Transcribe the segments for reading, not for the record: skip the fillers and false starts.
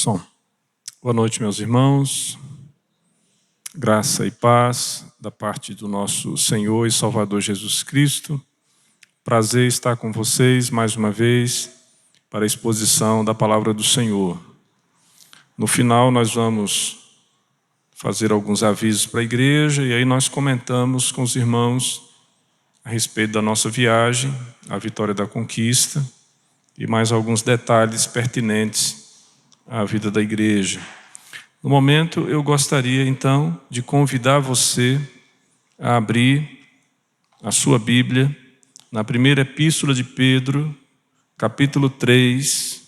Som. Boa noite, meus irmãos. Graça e paz da parte do nosso Senhor e Salvador Jesus Cristo. Prazer estar com vocês mais uma vez para a exposição da palavra do Senhor. No final nós vamos fazer alguns avisos para a igreja e aí nós comentamos com os irmãos a respeito da nossa viagem, a Vitória da Conquista e mais alguns detalhes pertinentes à vida da igreja. No momento, eu gostaria, então, de convidar você a abrir a sua Bíblia na primeira epístola de Pedro, capítulo 3,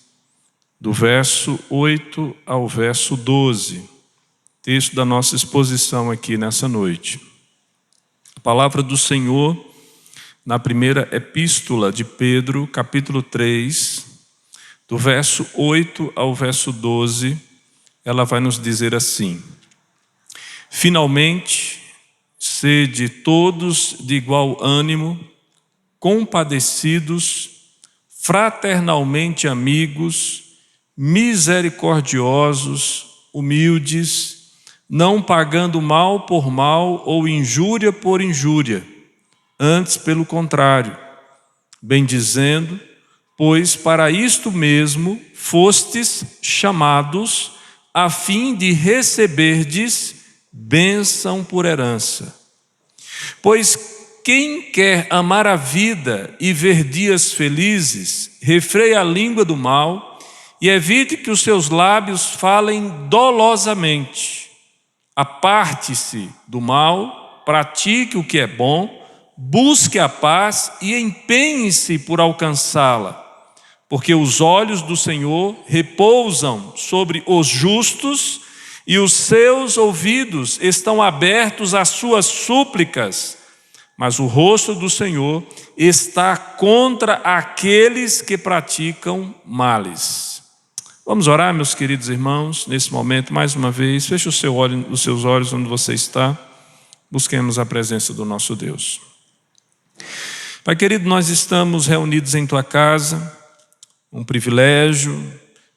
do verso 8 ao verso 12, texto da nossa exposição aqui nessa noite. A palavra do Senhor, na primeira epístola de Pedro, capítulo 3, do verso 8 ao verso 12, ela vai nos dizer assim: finalmente, sede todos de igual ânimo, compadecidos, fraternalmente amigos, misericordiosos, humildes, não pagando mal por mal ou injúria por injúria, antes pelo contrário, bendizendo, pois para isto mesmo fostes chamados, a fim de receberdes bênção por herança. Pois quem quer amar a vida e ver dias felizes, refreia a língua do mal e evite que os seus lábios falem dolosamente. Aparte-se do mal, pratique o que é bom, busque a paz e empenhe-se por alcançá-la. Porque os olhos do Senhor repousam sobre os justos e os seus ouvidos estão abertos às suas súplicas, mas o rosto do Senhor está contra aqueles que praticam males. Vamos orar, meus queridos irmãos, nesse momento, mais uma vez. Feche os seus olhos onde você está. Busquemos a presença do nosso Deus. Pai querido, nós estamos reunidos em Tua casa. Um privilégio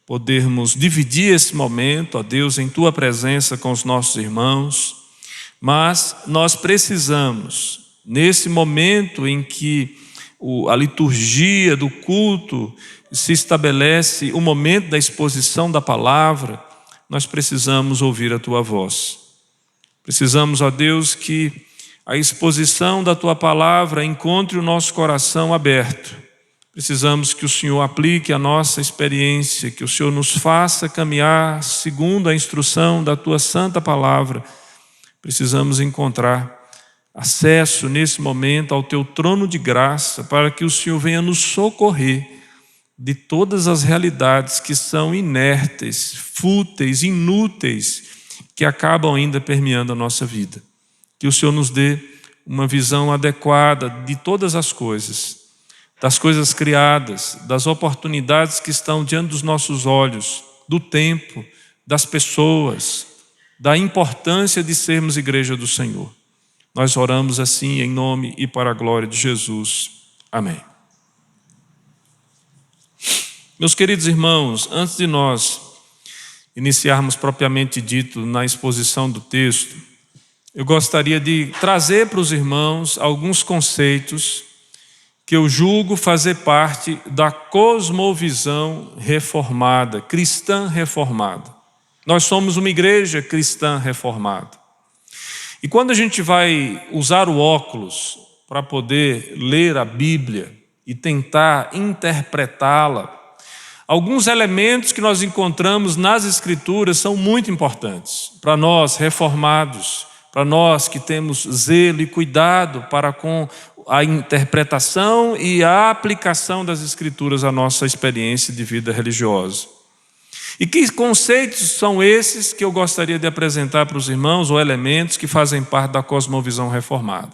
podermos dividir esse momento, ó Deus, em Tua presença com os nossos irmãos, mas nós precisamos, nesse momento em que a liturgia do culto se estabelece, o momento da exposição da palavra, nós precisamos ouvir a Tua voz. Precisamos, ó Deus, que a exposição da Tua palavra encontre o nosso coração aberto. Precisamos que o Senhor aplique a nossa experiência, que o Senhor nos faça caminhar segundo a instrução da Tua santa palavra. Precisamos encontrar acesso nesse momento ao Teu trono de graça, para que o Senhor venha nos socorrer de todas as realidades que são inertes, fúteis, inúteis, que acabam ainda permeando a nossa vida. Que o Senhor nos dê uma visão adequada de todas as coisas, das coisas criadas, das oportunidades que estão diante dos nossos olhos, do tempo, das pessoas, da importância de sermos igreja do Senhor. Nós oramos assim em nome e para a glória de Jesus. Amém. Meus queridos irmãos, antes de nós iniciarmos propriamente dito na exposição do texto, eu gostaria de trazer para os irmãos alguns conceitos que eu julgo fazer parte da cosmovisão reformada, cristã reformada. Nós somos uma igreja cristã reformada. E quando a gente vai usar o óculos para poder ler a Bíblia e tentar interpretá-la, alguns elementos que nós encontramos nas Escrituras são muito importantes para nós reformados, para nós que temos zelo e cuidado para com a interpretação e a aplicação das Escrituras à nossa experiência de vida religiosa. E que conceitos são esses que eu gostaria de apresentar para os irmãos, ou elementos que fazem parte da cosmovisão reformada?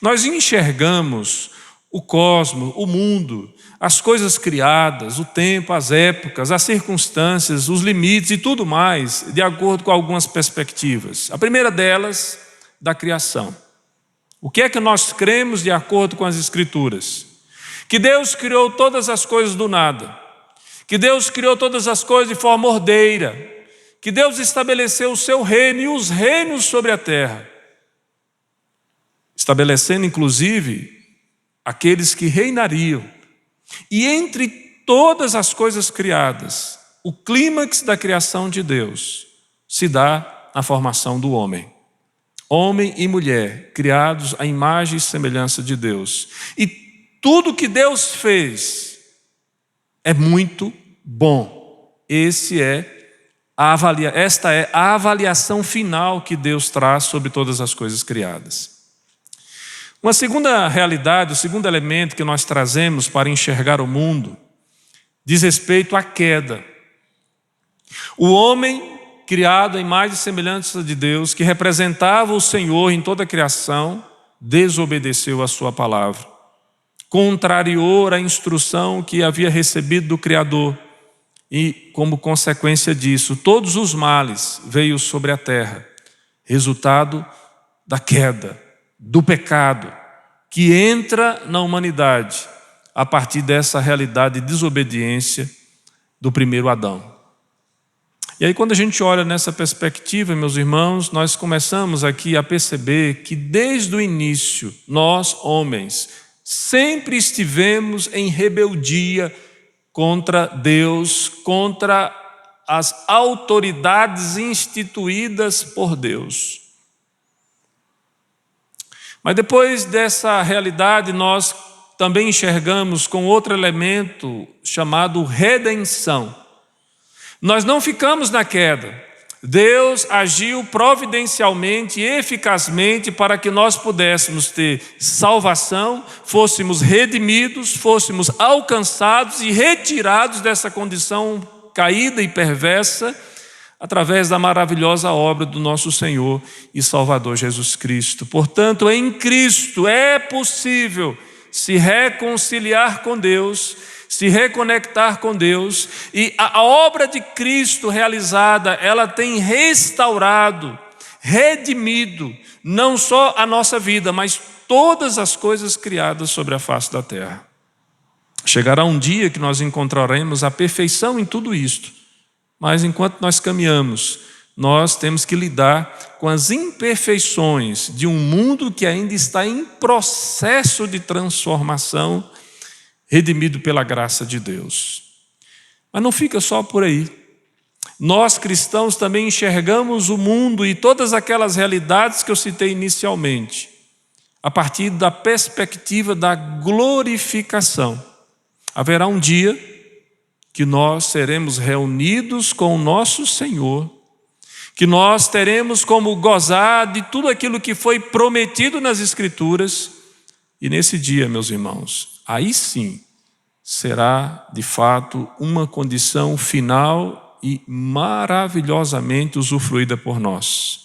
Nós enxergamos o cosmos, o mundo, as coisas criadas, o tempo, as épocas, as circunstâncias, os limites e tudo mais, de acordo com algumas perspectivas. A primeira delas, da criação. O que é que nós cremos de acordo com as Escrituras? Que Deus criou todas as coisas do nada, que Deus criou todas as coisas de forma ordeira, que Deus estabeleceu o seu reino e os reinos sobre a terra, estabelecendo inclusive aqueles que reinariam. E entre todas as coisas criadas, o clímax da criação de Deus se dá na formação do homem. Homem e mulher, criados à imagem e semelhança de Deus. E tudo que Deus fez é muito bom. Esta é a avaliação final que Deus traz sobre todas as coisas criadas. Uma segunda realidade, o segundo elemento que nós trazemos para enxergar o mundo, diz respeito à queda. O homem, criado à imagem e semelhança de Deus, que representava o Senhor em toda a criação, desobedeceu a sua palavra, contrariou a instrução que havia recebido do Criador, e como consequência disso, todos os males veio sobre a terra, resultado da queda, do pecado, que entra na humanidade a partir dessa realidade de desobediência do primeiro Adão. E aí, quando a gente olha nessa perspectiva, meus irmãos, nós começamos aqui a perceber que desde o início, nós, homens, sempre estivemos em rebeldia contra Deus, contra as autoridades instituídas por Deus. Mas depois dessa realidade, nós também enxergamos com outro elemento chamado redenção. Nós não ficamos na queda. Deus agiu providencialmente e eficazmente para que nós pudéssemos ter salvação, fôssemos redimidos, fôssemos alcançados e retirados dessa condição caída e perversa, através da maravilhosa obra do nosso Senhor e Salvador Jesus Cristo. Portanto, em Cristo é possível se reconciliar com Deus, se reconectar com Deus, e a obra de Cristo realizada, ela tem restaurado, redimido, não só a nossa vida, mas todas as coisas criadas sobre a face da terra. Chegará um dia que nós encontraremos a perfeição em tudo isto, mas enquanto nós caminhamos, nós temos que lidar com as imperfeições de um mundo que ainda está em processo de transformação, redimido pela graça de Deus. Mas não fica só por aí. Nós cristãos também enxergamos o mundo e todas aquelas realidades que eu citei inicialmente, a partir da perspectiva da glorificação. Haverá um dia que nós seremos reunidos com o nosso Senhor, que nós teremos como gozar de tudo aquilo que foi prometido nas Escrituras, e nesse dia, meus irmãos, aí sim será de fato uma condição final e maravilhosamente usufruída por nós.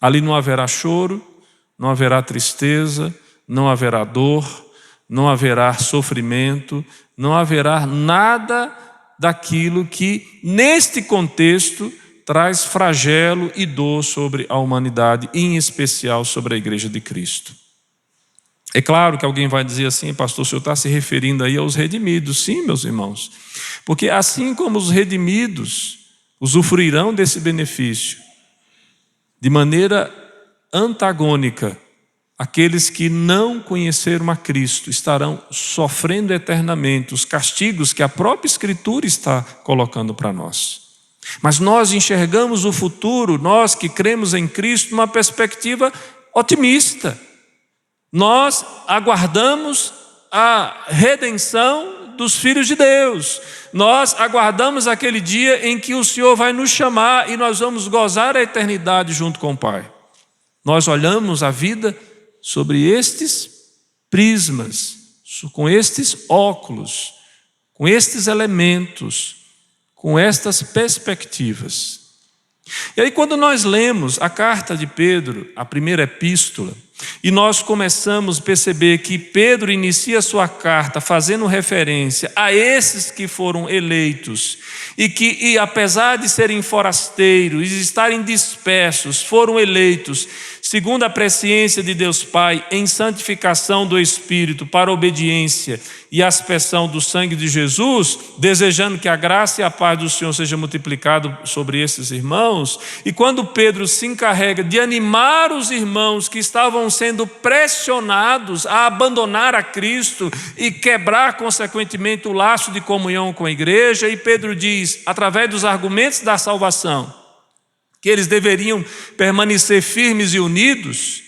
Ali não haverá choro, não haverá tristeza, não haverá dor, não haverá sofrimento, não haverá nada daquilo que neste contexto traz flagelo e dor sobre a humanidade, e em especial sobre a Igreja de Cristo. É claro que alguém vai dizer assim: pastor, o senhor está se referindo aí aos redimidos. Sim, meus irmãos, porque assim como os redimidos usufruirão desse benefício, de maneira antagônica, aqueles que não conheceram a Cristo estarão sofrendo eternamente os castigos que a própria Escritura está colocando para nós. Mas nós enxergamos o futuro, nós que cremos em Cristo, numa perspectiva otimista. Nós aguardamos a redenção dos filhos de Deus. Nós aguardamos aquele dia em que o Senhor vai nos chamar e nós vamos gozar a eternidade junto com o Pai. Nós olhamos a vida sobre estes prismas, com estes óculos, com estes elementos, com estas perspectivas. E aí, quando nós lemos a carta de Pedro, a primeira epístola, E nós começamos a perceber que Pedro inicia sua carta fazendo referência a esses que foram eleitos e apesar de serem forasteiros e estarem dispersos, foram eleitos segundo a presciência de Deus Pai em santificação do Espírito para obediência e aspersão do sangue de Jesus, desejando que a graça e a paz do Senhor seja multiplicado sobre esses irmãos. E quando Pedro se encarrega de animar os irmãos que estavam sendo pressionados a abandonar a Cristo e quebrar consequentemente o laço de comunhão com a igreja, e Pedro diz, através dos argumentos da salvação, que eles deveriam permanecer firmes e unidos.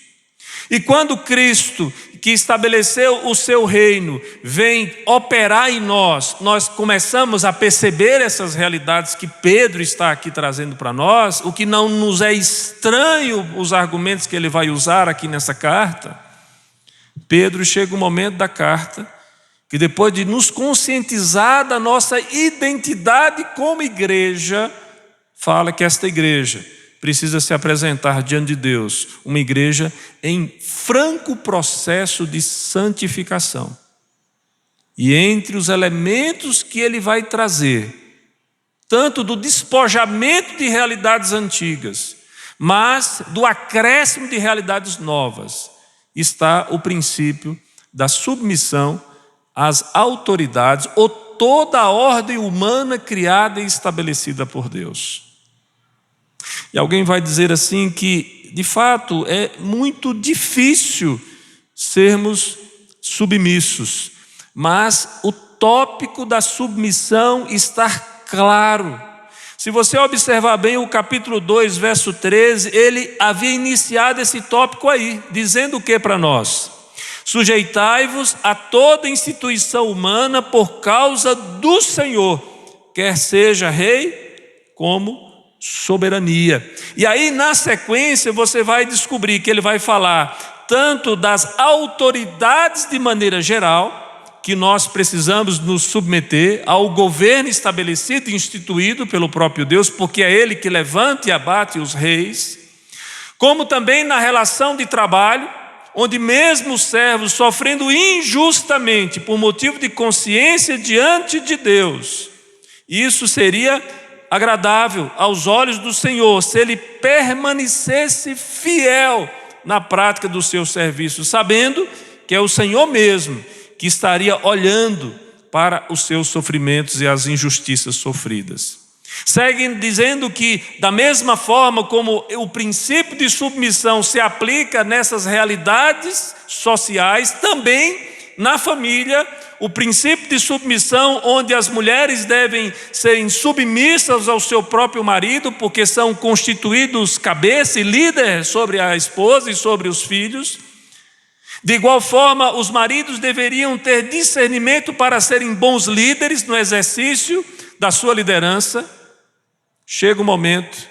E quando Cristo, que estabeleceu o seu reino, vem operar em nós, nós começamos a perceber essas realidades que Pedro está aqui trazendo para nós, o que não nos é estranho, os argumentos que ele vai usar aqui nessa carta. Pedro chega um momento da carta, que depois de nos conscientizar da nossa identidade como igreja, fala que esta igreja precisa se apresentar diante de Deus, uma igreja em franco processo de santificação. E entre os elementos que ele vai trazer, tanto do despojamento de realidades antigas, mas do acréscimo de realidades novas, está o princípio da submissão às autoridades ou toda a ordem humana criada e estabelecida por Deus. E alguém vai dizer assim que, de fato, é muito difícil sermos submissos, mas o tópico da submissão está claro. Se você observar bem o capítulo 2, verso 13, ele havia iniciado esse tópico aí, dizendo o que para nós? Sujeitai-vos a toda instituição humana por causa do Senhor, quer seja rei como soberania. E aí na sequência você vai descobrir que ele vai falar tanto das autoridades de maneira geral, que nós precisamos nos submeter ao governo estabelecido e instituído pelo próprio Deus, porque é ele que levanta e abate os reis, como também na relação de trabalho, onde mesmo os servos sofrendo injustamente por motivo de consciência diante de Deus, isso seria agradável aos olhos do Senhor, se ele permanecesse fiel na prática do seu serviço, sabendo que é o Senhor mesmo que estaria olhando para os seus sofrimentos e as injustiças sofridas. Seguem dizendo que, da mesma forma como o princípio de submissão se aplica nessas realidades sociais, também na família, o princípio de submissão, onde as mulheres devem serem submissas ao seu próprio marido, porque são constituídos cabeça e líder sobre a esposa e sobre os filhos. De igual forma, os maridos deveriam ter discernimento para serem bons líderes no exercício da sua liderança. Chega o momento,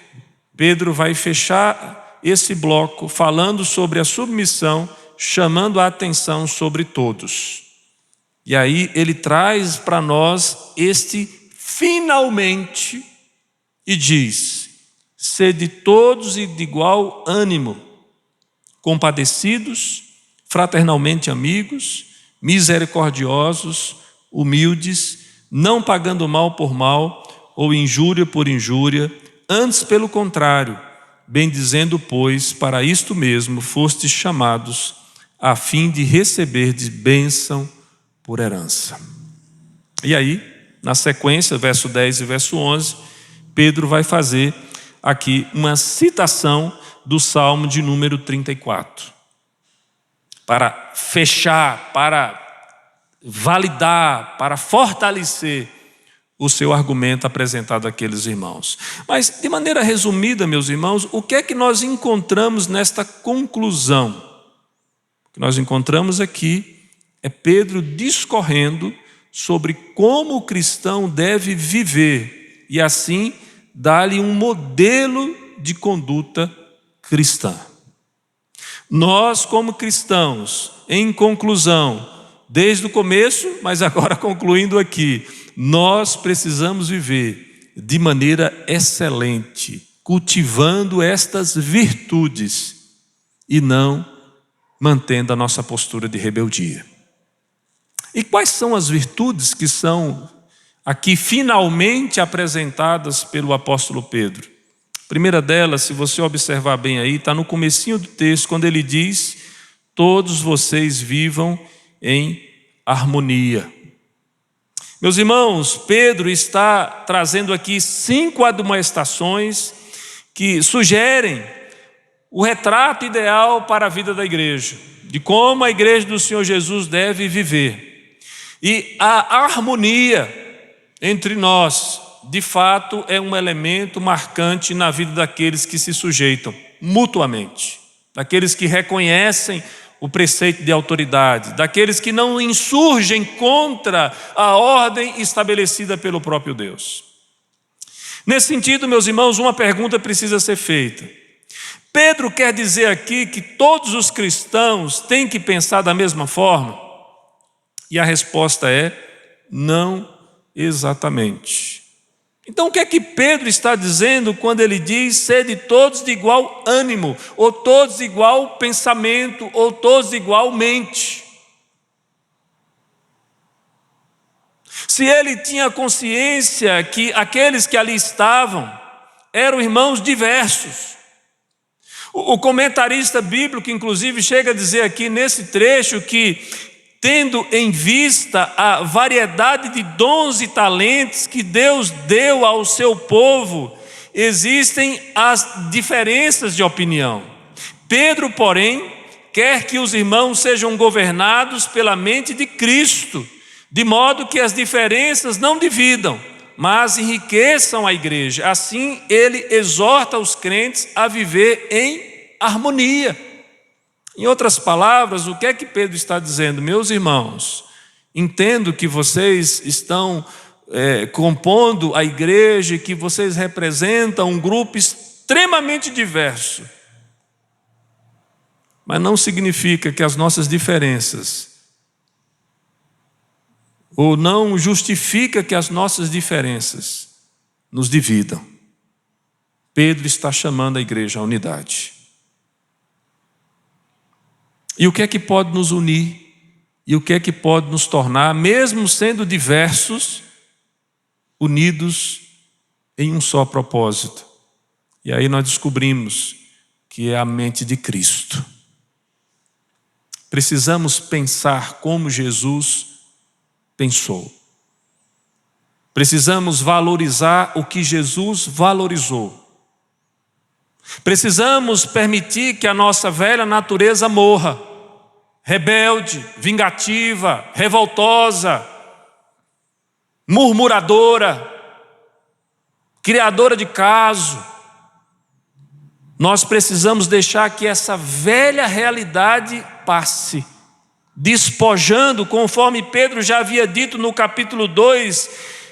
Pedro vai fechar esse bloco falando sobre a submissão, chamando a atenção sobre todos. E aí ele traz para nós este finalmente e diz: sede todos e de igual ânimo, compadecidos, fraternalmente amigos, misericordiosos, humildes, não pagando mal por mal ou injúria por injúria, antes pelo contrário, bendizendo, pois, para isto mesmo fostes chamados, a fim de receber de bênção por herança. E aí, na sequência, verso 10 e verso 11, Pedro vai fazer aqui uma citação do Salmo de número 34. Para fechar, para validar, para fortalecer o seu argumento apresentado àqueles irmãos. Mas, de maneira resumida, meus irmãos, o que é que nós encontramos nesta conclusão? O que nós encontramos aqui é Pedro discorrendo sobre como o cristão deve viver e assim dar-lhe um modelo de conduta cristã. Nós, como cristãos, em conclusão, desde o começo, mas agora concluindo aqui, nós precisamos viver de maneira excelente, cultivando estas virtudes e não mantendo a nossa postura de rebeldia. E quais são as virtudes que são aqui finalmente apresentadas pelo apóstolo Pedro? A primeira delas, se você observar bem aí, está no comecinho do texto, quando ele diz: todos vocês vivam em harmonia. Meus irmãos, Pedro está trazendo aqui 5 admoestações que sugerem o retrato ideal para a vida da igreja, de como a igreja do Senhor Jesus deve viver. E a harmonia entre nós, de fato, é um elemento marcante na vida daqueles que se sujeitam mutuamente, daqueles que reconhecem o preceito de autoridade, daqueles que não insurgem contra a ordem estabelecida pelo próprio Deus. Nesse sentido, meus irmãos, uma pergunta precisa ser feita. Pedro quer dizer aqui que todos os cristãos têm que pensar da mesma forma? E a resposta é: não exatamente. Então o que é que Pedro está dizendo quando ele diz: sede todos de igual ânimo, ou todos de igual pensamento, ou todos de igual mente? Se ele tinha consciência que aqueles que ali estavam eram irmãos diversos. O comentarista bíblico, inclusive, chega a dizer aqui nesse trecho que, tendo em vista a variedade de dons e talentos que Deus deu ao seu povo, existem as diferenças de opinião. Pedro, porém, quer que os irmãos sejam governados pela mente de Cristo, de modo que as diferenças não dividam, mas enriqueçam a igreja. Assim, ele exorta os crentes a viver em harmonia. Em outras palavras, o que é que Pedro está dizendo? Meus irmãos, entendo que vocês estão compondo a igreja e que vocês representam um grupo extremamente diverso, mas não significa que as nossas diferenças, ou não justifica que as nossas diferenças nos dividam. Pedro está chamando a igreja à unidade. E o que é que pode nos unir? E o que é que pode nos tornar, mesmo sendo diversos, unidos em um só propósito? E aí nós descobrimos que é a mente de Cristo. Precisamos pensar como Jesus pensou. Precisamos valorizar o que Jesus valorizou. Precisamos permitir que a nossa velha natureza morra, rebelde, vingativa, revoltosa, murmuradora, criadora de caso. Nós precisamos deixar que essa velha realidade passe, despojando, conforme Pedro já havia dito no capítulo 2,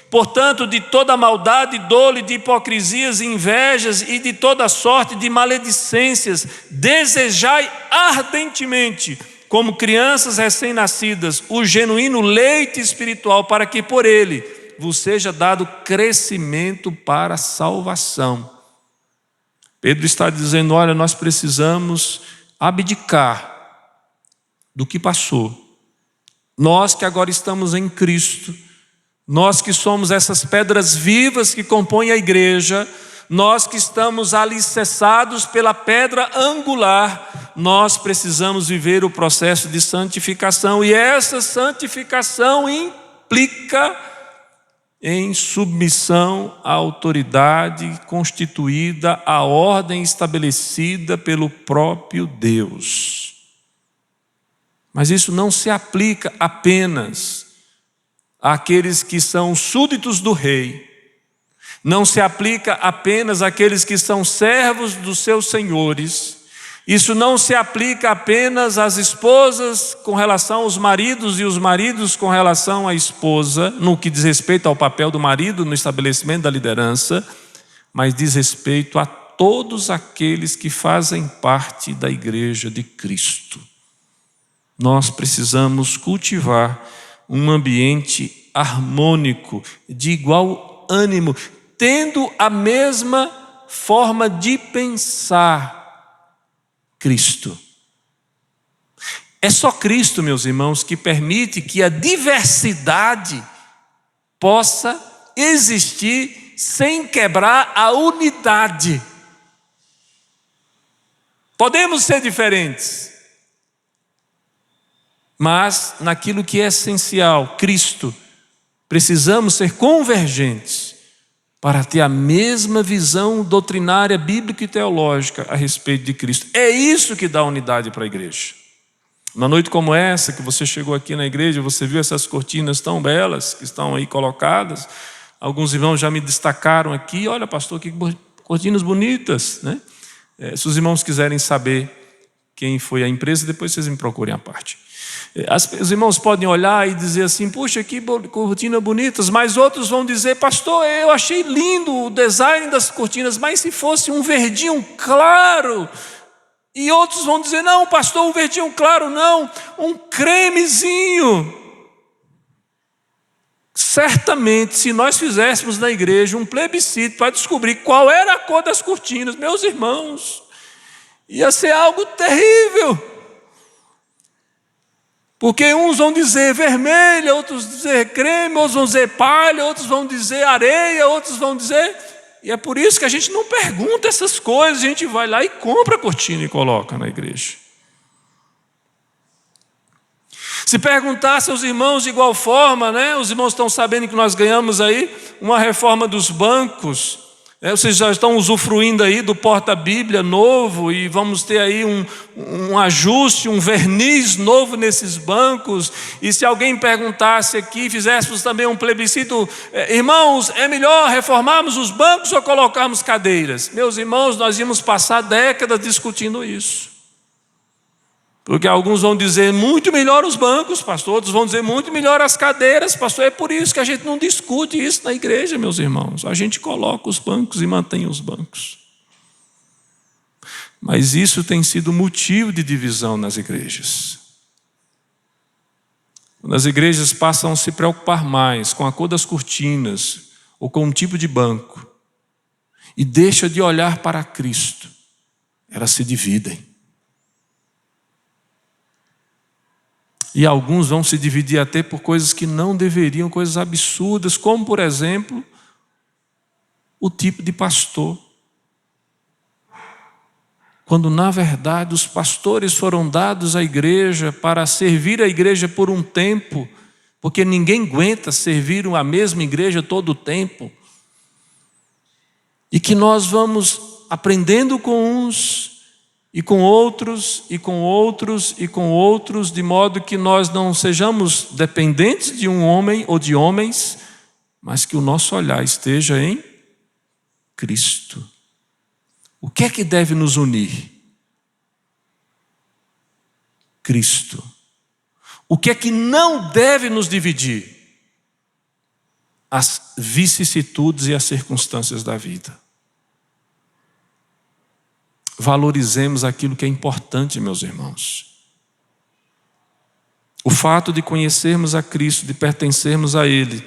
portanto, de toda maldade, dolo, de hipocrisias, invejas e de toda sorte de maledicências, desejai ardentemente, como crianças recém-nascidas, o genuíno leite espiritual, para que por ele vos seja dado crescimento para a salvação. Pedro está dizendo: olha, nós precisamos abdicar do que passou. Nós que agora estamos em Cristo, nós que somos essas pedras vivas que compõem a igreja, nós que estamos alicerçados pela pedra angular, nós precisamos viver o processo de santificação, e essa santificação implica em submissão à autoridade constituída, à ordem estabelecida pelo próprio Deus. Mas isso não se aplica apenas àqueles que são súditos do rei, não se aplica apenas àqueles que são servos dos seus senhores, isso não se aplica apenas às esposas com relação aos maridos e os maridos com relação à esposa, no que diz respeito ao papel do marido no estabelecimento da liderança, mas diz respeito a todos aqueles que fazem parte da igreja de Cristo. Nós precisamos cultivar um ambiente harmônico, de igual ânimo, tendo a mesma forma de pensar Cristo. É só Cristo, meus irmãos, que permite que a diversidade possa existir sem quebrar a unidade. Podemos ser diferentes, mas naquilo que é essencial, Cristo, precisamos ser convergentes para ter a mesma visão doutrinária, bíblica e teológica a respeito de Cristo. É isso que dá unidade para a igreja. Uma noite como essa, que você chegou aqui na igreja, você viu essas cortinas tão belas que estão aí colocadas. Alguns irmãos já me destacaram aqui: olha, pastor, que cortinas bonitas, né? Se os irmãos quiserem saber quem foi a empresa, depois vocês me procurem à parte. Os irmãos podem olhar e dizer assim: puxa, que cortinas bonitas, mas outros vão dizer: pastor, eu achei lindo o design das cortinas, mas se fosse um verdinho claro. E outros vão dizer: não, pastor, um verdinho claro não, um cremezinho. Certamente, se nós fizéssemos na igreja um plebiscito para descobrir qual era a cor das cortinas, meus irmãos, ia ser algo terrível. Porque uns vão dizer vermelha, outros dizer creme, outros vão dizer palha, outros vão dizer areia, outros vão dizer... E é por isso que a gente não pergunta essas coisas, a gente vai lá e compra a cortina e coloca na igreja. Se perguntasse aos irmãos de igual forma, né? Os irmãos estão sabendo que nós ganhamos aí uma reforma dos bancos. Vocês já estão usufruindo aí do porta-bíblia novo e vamos ter aí um ajuste, um verniz novo nesses bancos. E se alguém perguntasse aqui, fizéssemos também um plebiscito: irmãos, é melhor reformarmos os bancos ou colocarmos cadeiras? Meus irmãos, nós íamos passar décadas discutindo isso. Porque alguns vão dizer muito melhor os bancos, pastor, outros vão dizer muito melhor as cadeiras, pastor. É por isso que a gente não discute isso na igreja, meus irmãos. A gente coloca os bancos e mantém os bancos. Mas isso tem sido motivo de divisão nas igrejas. Quando as igrejas passam a se preocupar mais com a cor das cortinas ou com um tipo de banco e deixam de olhar para Cristo, elas se dividem. E alguns vão se dividir até por coisas que não deveriam, coisas absurdas, como, por exemplo, o tipo de pastor. Quando, na verdade, os pastores foram dados à igreja para servir a igreja por um tempo, porque ninguém aguenta servir a mesma igreja todo o tempo. E que nós vamos aprendendo com uns, e com outros, e com outros, e com outros, de modo que nós não sejamos dependentes de um homem ou de homens, mas que o nosso olhar esteja em Cristo. O que é que deve nos unir? Cristo. O que é que não deve nos dividir? As vicissitudes e as circunstâncias da vida. Valorizemos aquilo que é importante, meus irmãos. O fato de conhecermos a Cristo, de pertencermos a Ele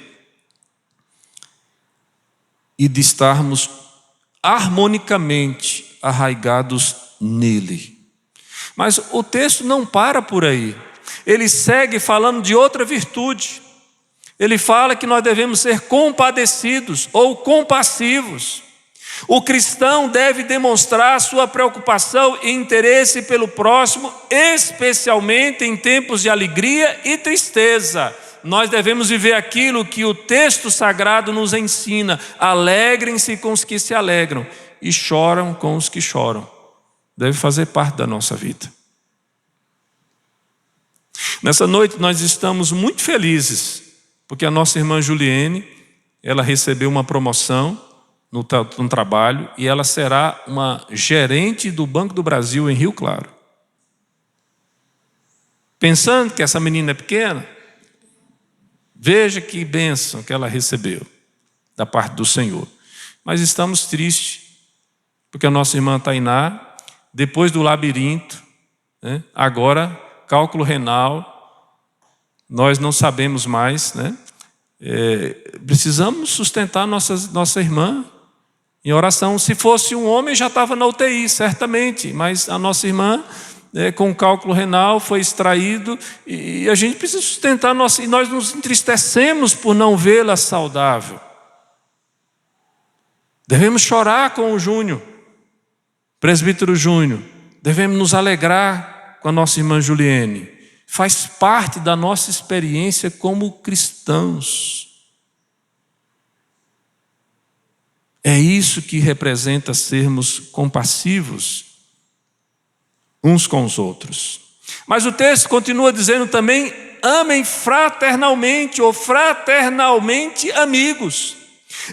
e de estarmos harmonicamente arraigados nele. Mas o texto não para por aí. Ele segue falando de outra virtude. Ele fala que nós devemos ser compadecidos ou compassivos. O cristão deve demonstrar sua preocupação e interesse pelo próximo, especialmente em tempos de alegria e tristeza. Nós devemos viver aquilo que o texto sagrado nos ensina: alegrem-se com os que se alegram e choram com os que choram. Deve fazer parte da nossa vida. Nessa noite nós estamos muito felizes, porque a nossa irmã Juliene, ela recebeu uma promoção no trabalho e ela será uma gerente do Banco do Brasil em Rio Claro. Pensando que essa menina é pequena, veja que bênção que ela recebeu da parte do Senhor. Mas estamos tristes, porque a nossa irmã Tainá, depois do labirinto, né, agora cálculo renal, nós não sabemos mais, né? Precisamos sustentar nossa irmã em oração. Se fosse um homem já estava na UTI, certamente, mas a nossa irmã com cálculo renal, foi extraído, e a gente precisa sustentar e nós nos entristecemos por não vê-la saudável. Devemos chorar com o Júnior, presbítero Júnior, devemos nos alegrar com a nossa irmã Juliene. Faz parte da nossa experiência como cristãos. É isso que representa sermos compassivos uns com os outros. Mas o texto continua dizendo também: amem fraternalmente ou fraternalmente amigos.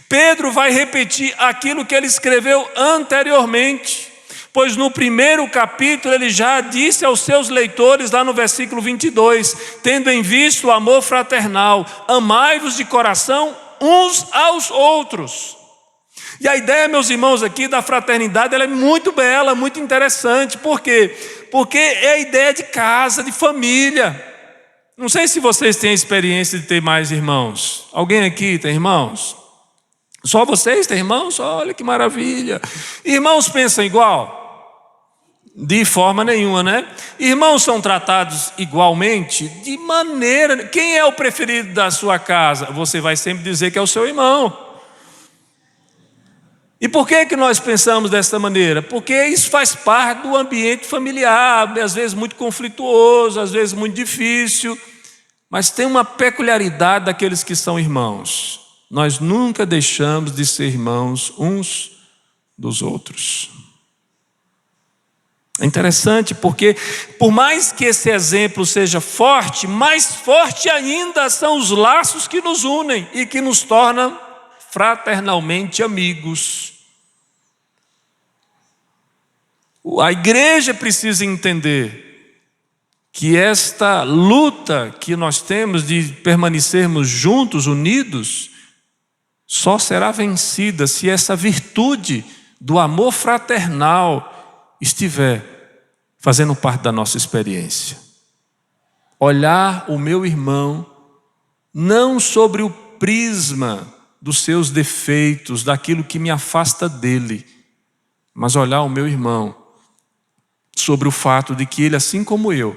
Pedro vai repetir aquilo que ele escreveu anteriormente, pois no primeiro capítulo ele já disse aos seus leitores, lá no versículo 22, tendo em vista o amor fraternal, amai-vos de coração uns aos outros. E a ideia, meus irmãos, aqui da fraternidade, ela é muito bela, muito interessante. Por quê? Porque é a ideia de casa, de família. Não sei se vocês têm a experiência de ter mais irmãos. Alguém aqui tem irmãos? Só vocês têm irmãos? Olha que maravilha. Irmãos pensam igual? De forma nenhuma, né? Irmãos são tratados igualmente? De maneira... Quem é o preferido da sua casa? Você vai sempre dizer que é o seu irmão. E por que nós pensamos dessa maneira? Porque isso faz parte do ambiente familiar, às vezes muito conflituoso, às vezes muito difícil, mas tem uma peculiaridade daqueles que são irmãos: nós nunca deixamos de ser irmãos uns dos outros. É interessante porque, por mais que esse exemplo seja forte, mais forte ainda são os laços que nos unem e que nos tornam fraternalmente amigos. A igreja precisa entender que esta luta que nós temos de permanecermos juntos, unidos, só será vencida se essa virtude do amor fraternal estiver fazendo parte da nossa experiência. Olhar o meu irmão não sobre o prisma dos seus defeitos, daquilo que me afasta dele, mas olhar o meu irmão sobre o fato de que ele, assim como eu,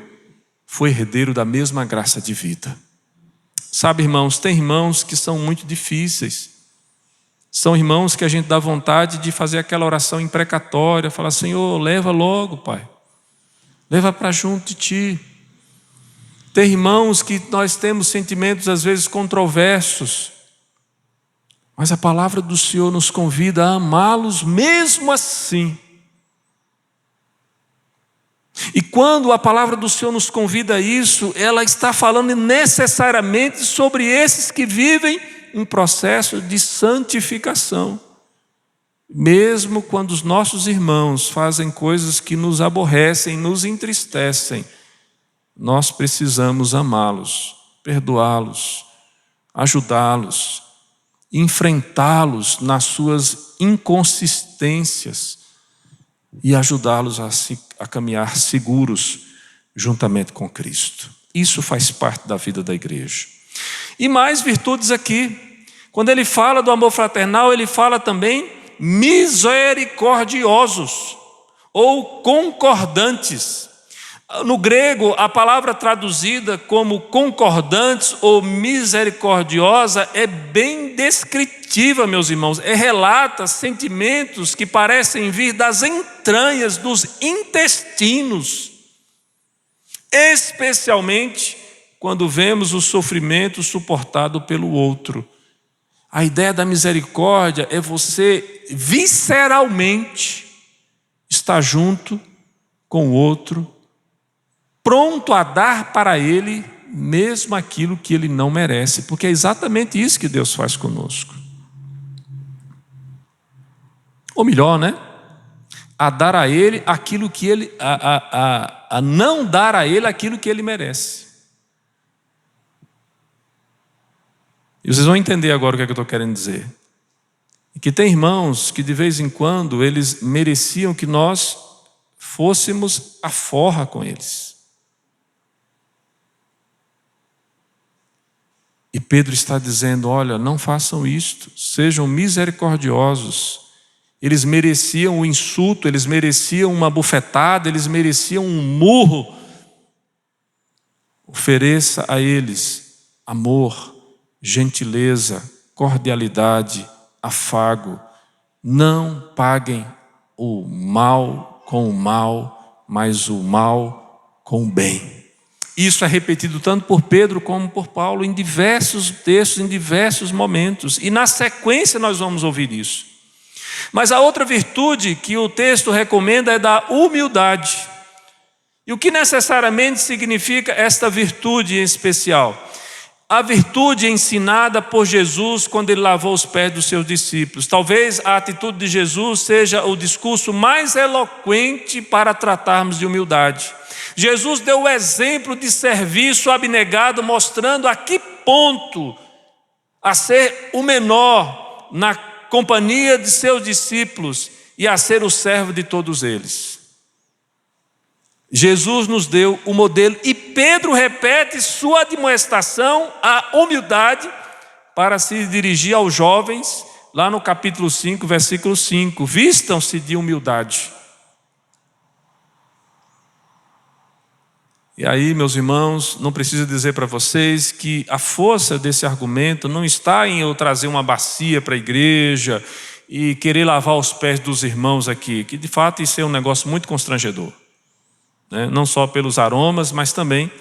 foi herdeiro da mesma graça de vida. Sabe, irmãos, tem irmãos que são muito difíceis. São irmãos que a gente dá vontade de fazer aquela oração imprecatória, falar: Senhor, leva logo, Pai. Leva para junto de Ti. Tem irmãos que nós temos sentimentos às vezes controversos, mas a palavra do Senhor nos convida a amá-los mesmo assim. E quando a palavra do Senhor nos convida a isso, ela está falando necessariamente sobre esses que vivem um processo de santificação. Mesmo quando os nossos irmãos fazem coisas que nos aborrecem, nos entristecem, nós precisamos amá-los, perdoá-los, ajudá-los, enfrentá-los nas suas inconsistências e ajudá-los a caminhar seguros juntamente com Cristo. Isso faz parte da vida da igreja. E mais virtudes aqui. Quando ele fala do amor fraternal, ele fala também misericordiosos ou concordantes. No grego, a palavra traduzida como concordantes ou misericordiosa é bem descritiva, meus irmãos. Relata sentimentos que parecem vir das entranhas, dos intestinos, especialmente quando vemos o sofrimento suportado pelo outro. A ideia da misericórdia é você visceralmente estar junto com o outro, pronto a dar para ele mesmo aquilo que ele não merece, porque é exatamente isso que Deus faz conosco. Ou melhor, né? A dar a ele aquilo que ele, a não dar a ele aquilo que ele merece. E vocês vão entender agora o que é que eu estou querendo dizer. E que tem irmãos que de vez em quando eles mereciam que nós fôssemos à forra com eles. E Pedro está dizendo: olha, não façam isto, sejam misericordiosos Eles mereciam o insulto, eles mereciam uma bufetada, eles mereciam um murro. Ofereça a eles amor, gentileza, cordialidade, afago. Não paguem o mal com o mal, mas o mal com o bem. Isso é repetido tanto por Pedro como por Paulo em diversos textos, em diversos momentos. E na sequência nós vamos ouvir isso. Mas a outra virtude que o texto recomenda é da humildade. E o que necessariamente significa esta virtude em especial? A virtude ensinada por Jesus quando ele lavou os pés dos seus discípulos. Talvez a atitude de Jesus seja o discurso mais eloquente para tratarmos de humildade. Jesus deu o exemplo de serviço abnegado, mostrando a que ponto a ser o menor na companhia de seus discípulos e a ser o servo de todos eles. Jesus nos deu o modelo e Pedro repete sua admoestação à humildade para se dirigir aos jovens, lá no capítulo 5, versículo 5. Vistam-se de humildade. E aí, meus irmãos, não preciso dizer para vocês que a força desse argumento não está em eu trazer uma bacia para a igreja e querer lavar os pés dos irmãos aqui, que de fato isso é um negócio muito constrangedor. Não só pelos aromas, mas também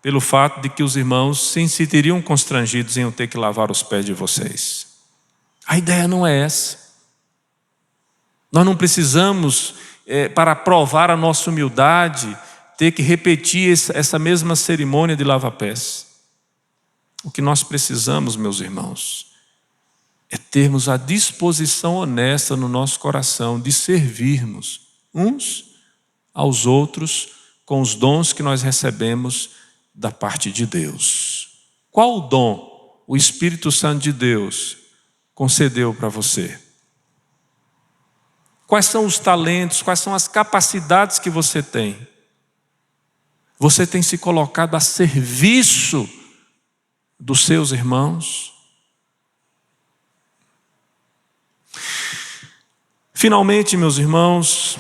pelo fato de que os irmãos se sentiriam constrangidos em eu ter que lavar os pés de vocês. A ideia não é essa. Nós não precisamos, para provar a nossa humildade, ter que repetir essa mesma cerimônia de lava-pés. O que nós precisamos, meus irmãos, é termos a disposição honesta no nosso coração de servirmos uns aos outros com os dons que nós recebemos da parte de Deus. Qual o dom o Espírito Santo de Deus concedeu para você? Quais são os talentos, quais são as capacidades que você tem? Você tem se colocado a serviço dos seus irmãos? Finalmente, meus irmãos,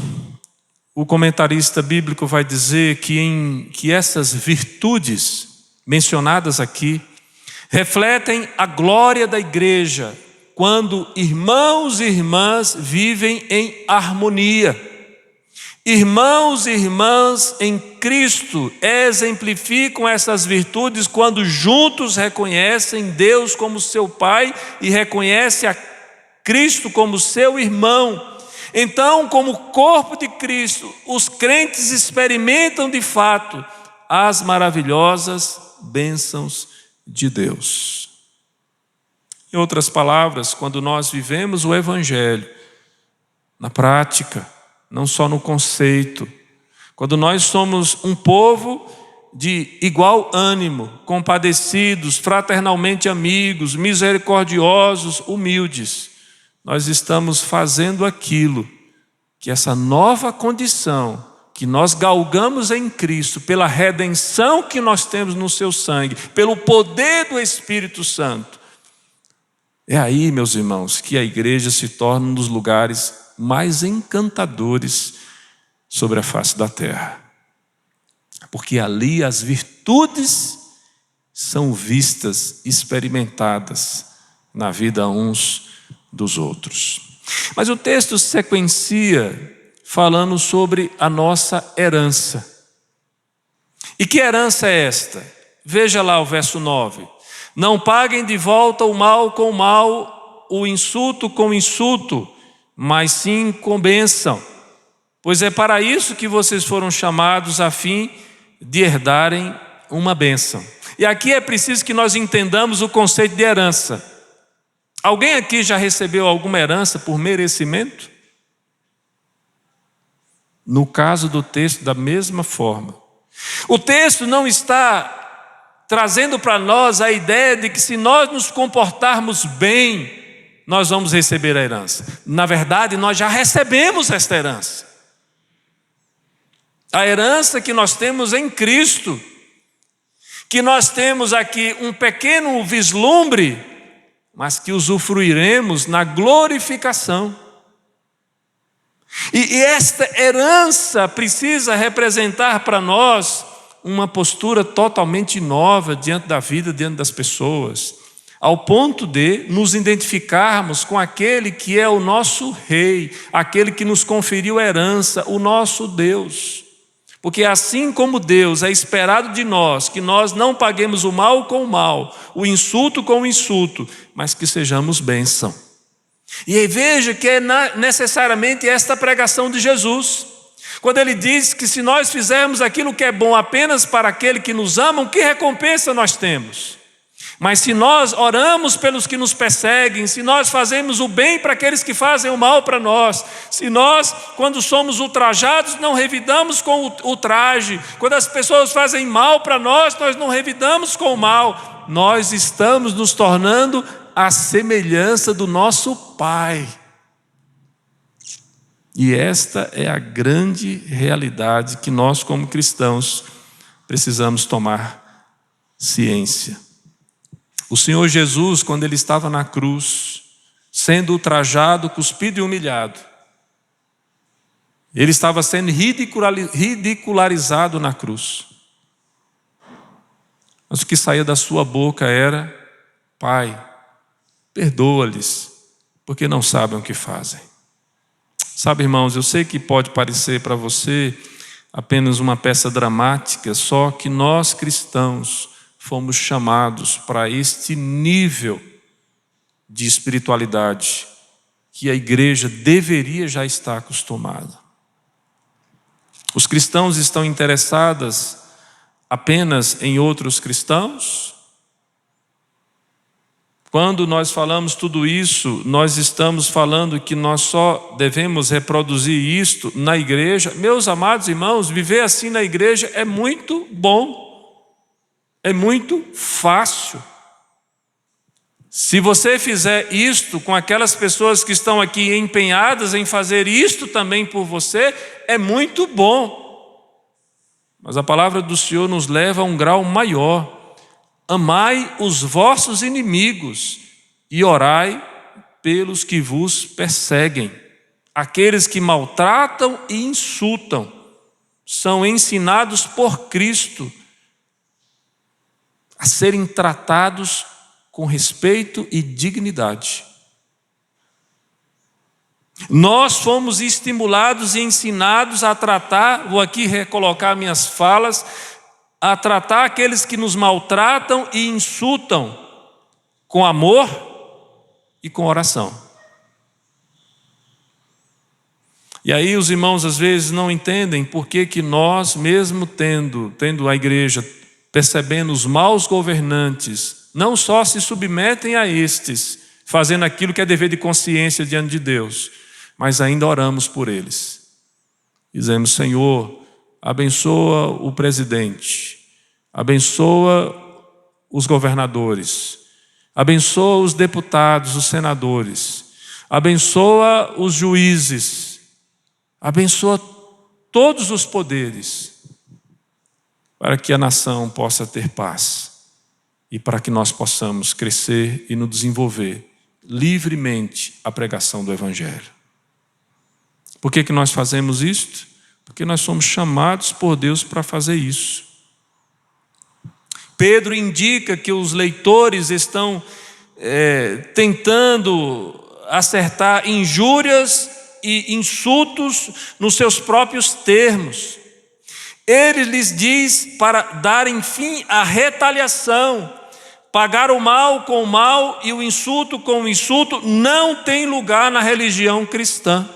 o comentarista bíblico vai dizer que essas virtudes mencionadas aqui refletem a glória da igreja quando irmãos e irmãs vivem em harmonia. Irmãos e irmãs em Cristo exemplificam essas virtudes quando juntos reconhecem Deus como seu Pai e reconhecem a Cristo como seu irmão. Então, como corpo de Cristo, os crentes experimentam de fato as maravilhosas bênçãos de Deus. Em outras palavras, quando nós vivemos o Evangelho na prática, não só no conceito, quando nós somos um povo de igual ânimo, compadecidos, fraternalmente amigos, misericordiosos, humildes, nós estamos fazendo aquilo que essa nova condição que nós galgamos em Cristo, pela redenção que nós temos no seu sangue, pelo poder do Espírito Santo. É aí, meus irmãos, que a igreja se torna um dos lugares mais encantadores sobre a face da terra. Porque ali as virtudes são vistas, experimentadas na vida uns dos outros. Mas o texto sequencia falando sobre a nossa herança. E que herança é esta? Veja lá o verso 9. Não paguem de volta o mal com o mal, o insulto com o insulto, mas sim com bênção. Pois é para isso que vocês foram chamados, a fim de herdarem uma bênção. E aqui é preciso que nós entendamos o conceito de herança. Alguém aqui já recebeu alguma herança por merecimento? No caso do texto, da mesma forma. O texto não está trazendo para nós a ideia de que se nós nos comportarmos bem, nós vamos receber a herança. Na verdade, nós já recebemos esta herança. A herança que nós temos em Cristo, que nós temos aqui um pequeno vislumbre, mas que usufruiremos na glorificação. E esta herança precisa representar para nós uma postura totalmente nova diante da vida, diante das pessoas, ao ponto de nos identificarmos com aquele que é o nosso rei, aquele que nos conferiu herança, o nosso Deus. Porque assim como Deus é esperado de nós, que nós não paguemos o mal com o mal, o insulto com o insulto, mas que sejamos bênção. E aí veja que é necessariamente esta pregação de Jesus, quando ele diz que se nós fizermos aquilo que é bom apenas para aquele que nos ama, que recompensa nós temos? Mas se nós oramos pelos que nos perseguem, se nós fazemos o bem para aqueles que fazem o mal para nós, se nós, quando somos ultrajados, não revidamos com o ultraje, quando as pessoas fazem mal para nós, nós não revidamos com o mal, nós estamos nos tornando a semelhança do nosso Pai. E esta é a grande realidade que nós, como cristãos, precisamos tomar ciência. O Senhor Jesus, quando Ele estava na cruz, sendo ultrajado, cuspido e humilhado, Ele estava sendo ridicularizado na cruz. Mas o que saía da sua boca era: Pai, perdoa-lhes, porque não sabem o que fazem. Sabe, irmãos, eu sei que pode parecer para você apenas uma peça dramática, só que nós cristãos fomos chamados para este nível de espiritualidade que a igreja deveria já estar acostumada. Os cristãos estão interessados apenas em outros cristãos? Quando nós falamos tudo isso, nós estamos falando que nós só devemos reproduzir isto na igreja. Meus amados irmãos, viver assim na igreja é muito bom. É muito fácil. Se você fizer isto com aquelas pessoas que estão aqui empenhadas em fazer isto também por você, é muito bom. Mas a palavra do Senhor nos leva a um grau maior. Amai os vossos inimigos e orai pelos que vos perseguem. Aqueles que maltratam e insultam são ensinados por Cristo a serem tratados com respeito e dignidade. Nós fomos estimulados e ensinados a tratar, vou aqui recolocar minhas falas, a tratar aqueles que nos maltratam e insultam com amor e com oração. E aí os irmãos às vezes não entendem por que nós, mesmo tendo a igreja, percebendo os maus governantes, não só se submetem a estes, fazendo aquilo que é dever de consciência diante de Deus, mas ainda oramos por eles. Dizemos: Senhor, abençoa o presidente, abençoa os governadores, abençoa os deputados, os senadores, abençoa os juízes, abençoa todos os poderes, para que a nação possa ter paz e para que nós possamos crescer e nos desenvolver livremente a pregação do Evangelho. Por que nós fazemos isto? Porque nós somos chamados por Deus para fazer isso. Pedro indica que os leitores estão tentando acertar injúrias e insultos nos seus próprios termos. Ele lhes diz para darem fim à retaliação. Pagar o mal com o mal e o insulto com o insulto não tem lugar na religião cristã.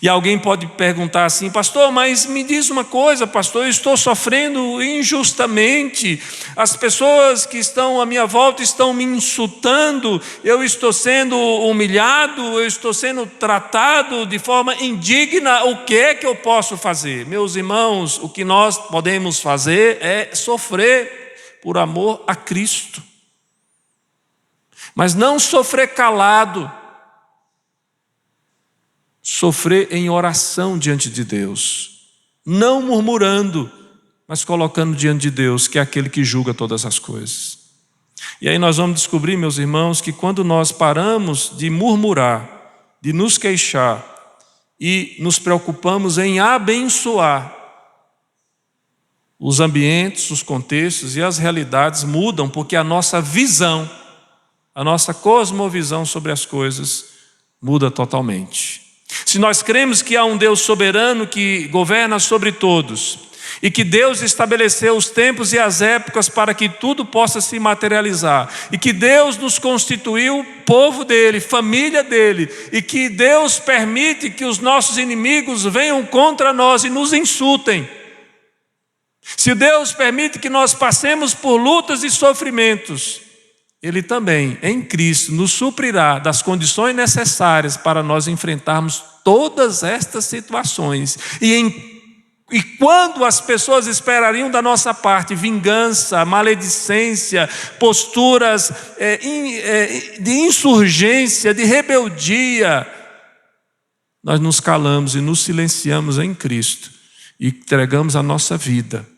E alguém pode perguntar assim: pastor, mas me diz uma coisa, pastor, eu estou sofrendo injustamente, as pessoas que estão à minha volta estão me insultando, eu estou sendo humilhado, eu estou sendo tratado de forma indigna, o que é que eu posso fazer? Meus irmãos, o que nós podemos fazer é sofrer por amor a Cristo, mas não sofrer calado, sofrer em oração diante de Deus, não murmurando, mas colocando diante de Deus, que é aquele que julga todas as coisas. E aí nós vamos descobrir, meus irmãos, que quando nós paramos de murmurar, de nos queixar, e nos preocupamos em abençoar, os ambientes, os contextos e as realidades mudam porque a nossa visão, a nossa cosmovisão sobre as coisas muda totalmente. Se nós cremos que há um Deus soberano que governa sobre todos e que Deus estabeleceu os tempos e as épocas para que tudo possa se materializar e que Deus nos constituiu povo dele, família dele, e que Deus permite que os nossos inimigos venham contra nós e nos insultem, se Deus permite que nós passemos por lutas e sofrimentos, Ele também, em Cristo, nos suprirá das condições necessárias para nós enfrentarmos todas estas situações. E quando as pessoas esperariam da nossa parte vingança, maledicência, posturas de insurgência, de rebeldia, nós nos calamos e nos silenciamos em Cristo e entregamos a nossa vida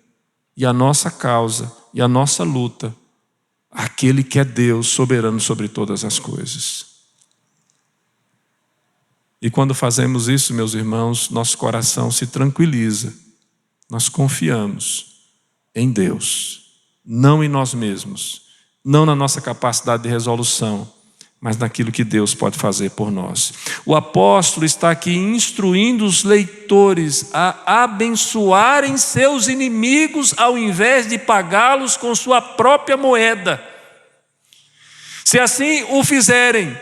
e a nossa causa e a nossa luta àquele que é Deus soberano sobre todas as coisas. E quando fazemos isso, meus irmãos, nosso coração se tranquiliza. Nós confiamos em Deus, não em nós mesmos, não na nossa capacidade de resolução, mas naquilo que Deus pode fazer por nós. O apóstolo está aqui instruindo os leitores a abençoarem seus inimigos ao invés de pagá-los com sua própria moeda. Se assim o fizerem,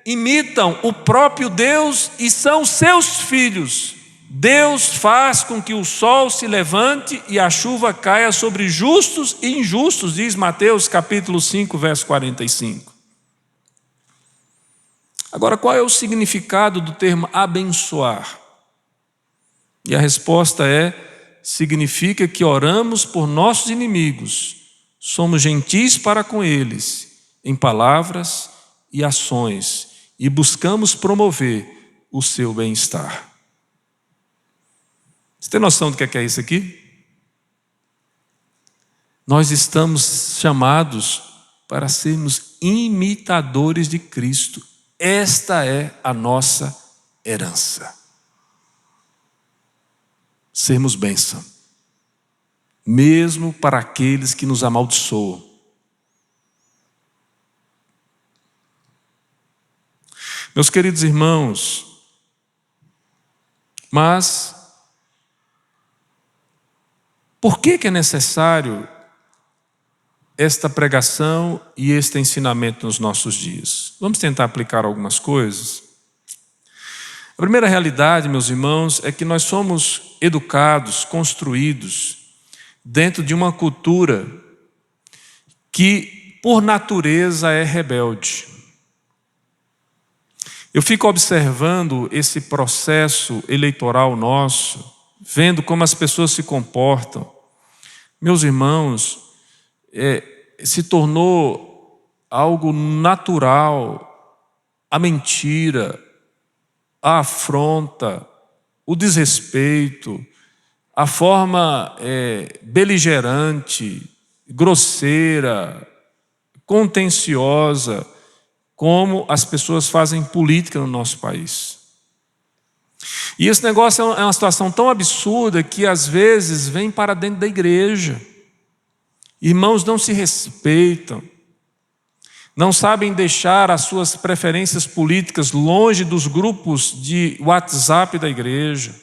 imitam o próprio Deus e são seus filhos. Deus faz com que o sol se levante e a chuva caia sobre justos e injustos, diz Mateus capítulo 5, verso 45. Agora, qual é o significado do termo abençoar? E a resposta significa que oramos por nossos inimigos, somos gentis para com eles, em palavras e ações, e buscamos promover o seu bem-estar. Você tem noção do que é isso aqui? Nós estamos chamados para sermos imitadores de Cristo. Esta é a nossa herança. Sermos bênção, mesmo para aqueles que nos amaldiçoam. Meus queridos irmãos, mas por que é necessário esta pregação e este ensinamento nos nossos dias? Vamos tentar aplicar algumas coisas. A primeira realidade, meus irmãos, é que nós somos educados, construídos dentro de uma cultura que, por natureza, é rebelde. Eu fico observando esse processo eleitoral nosso, vendo como as pessoas se comportam. Meus irmãos, se tornou algo natural a mentira, a afronta, o desrespeito, a forma beligerante, grosseira, contenciosa, como as pessoas fazem política no nosso país. E esse negócio é uma situação tão absurda que às vezes vem para dentro da igreja. Irmãos não se respeitam, não sabem deixar as suas preferências políticas longe dos grupos de WhatsApp da igreja,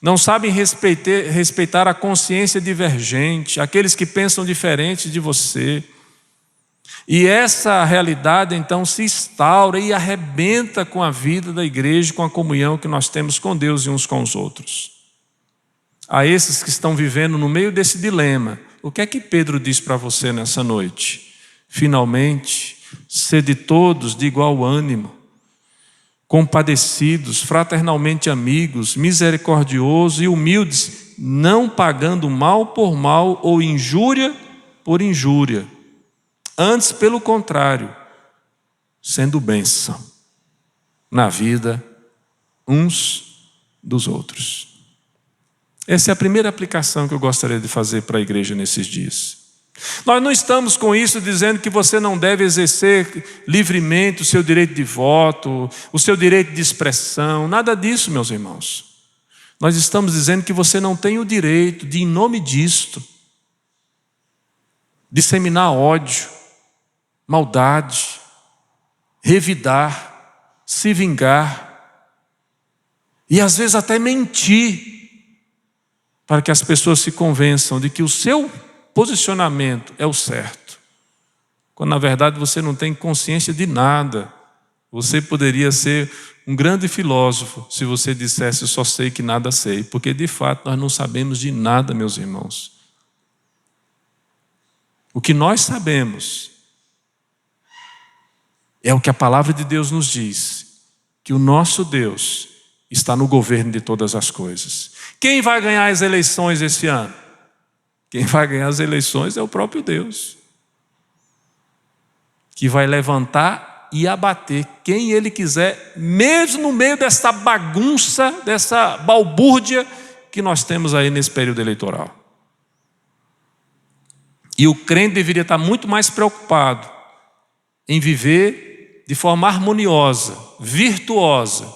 não sabem respeitar a consciência divergente, aqueles que pensam diferente de você. E essa realidade então se instaura e arrebenta com a vida da igreja, com a comunhão que nós temos com Deus e uns com os outros. A esses que estão vivendo no meio desse dilema, o que é que Pedro diz para você nessa noite? Finalmente, sede todos de igual ânimo, compadecidos, fraternalmente amigos, misericordiosos e humildes, não pagando mal por mal ou injúria por injúria. Antes, pelo contrário, sendo bênção na vida uns dos outros. Essa é a primeira aplicação que eu gostaria de fazer para a igreja nesses dias. Nós não estamos com isso dizendo que você não deve exercer livremente o seu direito de voto, o seu direito de expressão, nada disso, meus irmãos. Nós estamos dizendo que você não tem o direito de, em nome disto, disseminar ódio, maldade, revidar, se vingar e às vezes até mentir para que as pessoas se convençam de que o seu posicionamento é o certo, quando na verdade você não tem consciência de nada. Você poderia ser um grande filósofo se você dissesse: só sei que nada sei, porque de fato nós não sabemos de nada, meus irmãos. O que nós sabemos é o que a palavra de Deus nos diz, que o nosso Deus está no governo de todas as coisas. Quem vai ganhar as eleições esse ano? Quem vai ganhar as eleições é o próprio Deus, que vai levantar e abater quem Ele quiser, mesmo no meio dessa bagunça, dessa balbúrdia que nós temos aí nesse período eleitoral. E o crente deveria estar muito mais preocupado em viver de forma harmoniosa, virtuosa,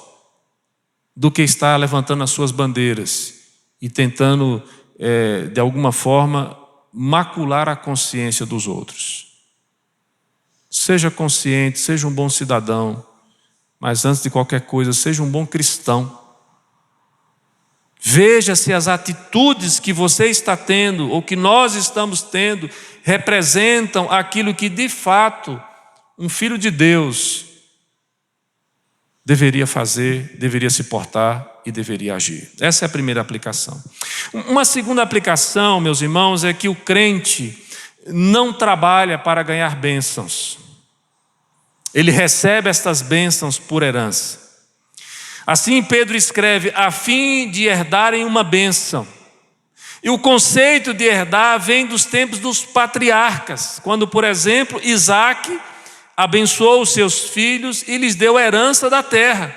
do que estar levantando as suas bandeiras e tentando, de alguma forma, macular a consciência dos outros. Seja consciente, seja um bom cidadão, mas antes de qualquer coisa, seja um bom cristão. Veja se as atitudes que você está tendo, ou que nós estamos tendo, representam aquilo que de fato um filho de Deus deveria fazer, deveria se portar e deveria agir. Essa é a primeira aplicação. Uma segunda aplicação, meus irmãos, é que o crente não trabalha para ganhar bênçãos. Ele recebe estas bênçãos por herança. Assim Pedro escreve: a fim de herdarem uma bênção. E o conceito de herdar vem dos tempos dos patriarcas, quando, por exemplo, Isaac abençoou os seus filhos e lhes deu a herança da terra,